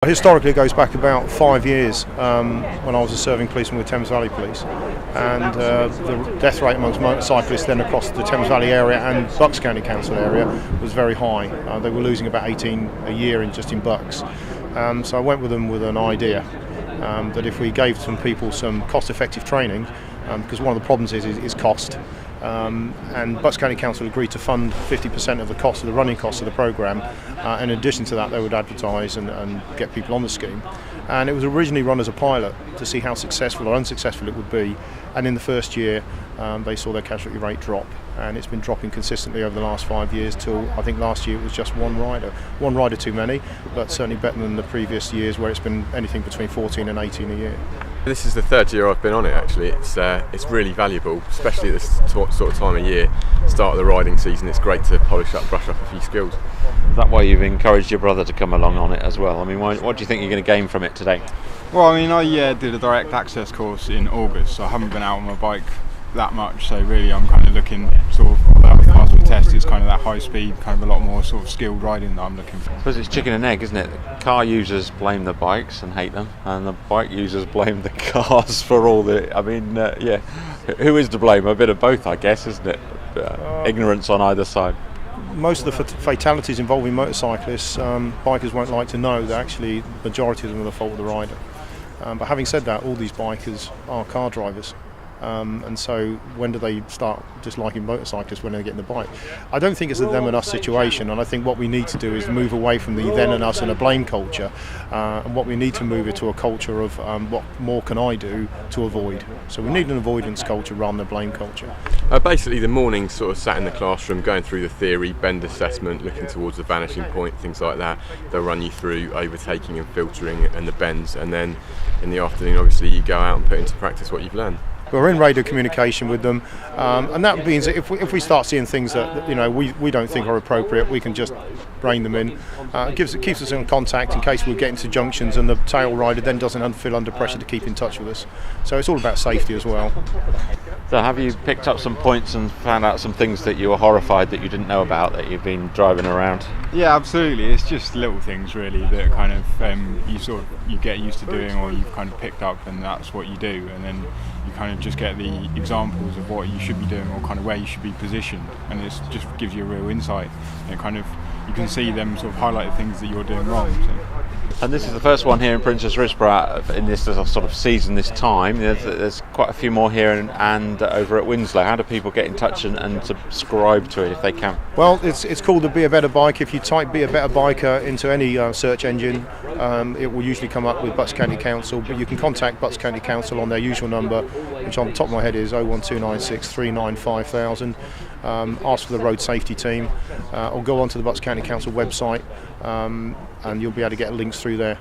Historically, it goes back about 5 years when I was a serving policeman with Thames Valley Police, and the death rate amongst motorcyclists then across the Thames Valley area and Bucks County Council area was very high. They were losing about 18 a year just in Bucks. So I went with them with an idea that if we gave some people some cost-effective training, because one of the problems is cost. And Bucks County Council agreed to fund 50% of the cost of the running costs of the programme. In addition to that, they would advertise and get people on the scheme. And it was originally run as a pilot to see how successful or unsuccessful it would be. And in the first year, they saw their casualty rate drop. And it's been dropping consistently over the last 5 years till I think last year it was just one rider. One rider too many, but certainly better than the previous years where it's been anything between 14 and 18 a year. This is the third year I've been on it actually. It's really valuable, especially at this sort of time of year, start of the riding season. It's great to brush up a few skills. Is that why you've encouraged your brother to come along on it as well? I mean, what do you think you're going to gain from it today? Well, I mean, I did a direct access course in August, so I haven't been out on my bike that much, so really I'm kind of looking sort of, although I've passed my test, it's kind of that high speed, kind of a lot more sort of skilled riding that I'm looking for. I suppose it's chicken and egg, isn't it? The car users blame the bikes and hate them, and the bike users blame the cars for all the, I mean, who is to blame? A bit of both, I guess, isn't it? Ignorance on either side. Most of the fatalities involving motorcyclists, bikers won't like to know that actually the majority of them are the fault of the rider. But having said that, all these bikers are car drivers. And so when do they start disliking motorcyclists when they get in the bike? I don't think it's a them and us situation, and I think what we need to do is move away from the then and us and a blame culture, and what we need to move it to a culture of what more can I do to avoid. So we need an avoidance culture rather than a blame culture. Basically the morning sort of sat in the classroom going through the theory, bend assessment, looking towards the vanishing point, things like that. They'll run you through overtaking and filtering and the bends, and then in the afternoon obviously you go out and put into practice what you've learned. We're in radio communication with them, and that means that if we start seeing things that we don't think are appropriate, we can just rein them in. It keeps us in contact in case we get into junctions and the tail rider then doesn't feel under pressure to keep in touch with us. So it's all about safety as well. So have you picked up some points and found out some things that you were horrified that you didn't know about that you've been driving around? Yeah, absolutely. It's just little things really that kind of you get used to doing, or you've kind of picked up, and that's what you do, and then you kind of just get the examples of what you should be doing or kind of where you should be positioned, and it just gives you a real insight. And it kind of, you can see them sort of highlight the things that you're doing wrong. So. And this is the first one here in Princess Risborough in this sort of season this time. There's quite a few more here and over at Winslow. How do people get in touch and subscribe to it if they can? Well, it's called the Be a Better Bike. If you type Be a Better Biker into any search engine, it will usually come up with Bucks County Council, but you can contact Bucks County Council on their usual number, which on the top of my head is 01296 39 5000. Ask for the road safety team, or go onto the Bucks County Council website, and you'll be able to get links through there.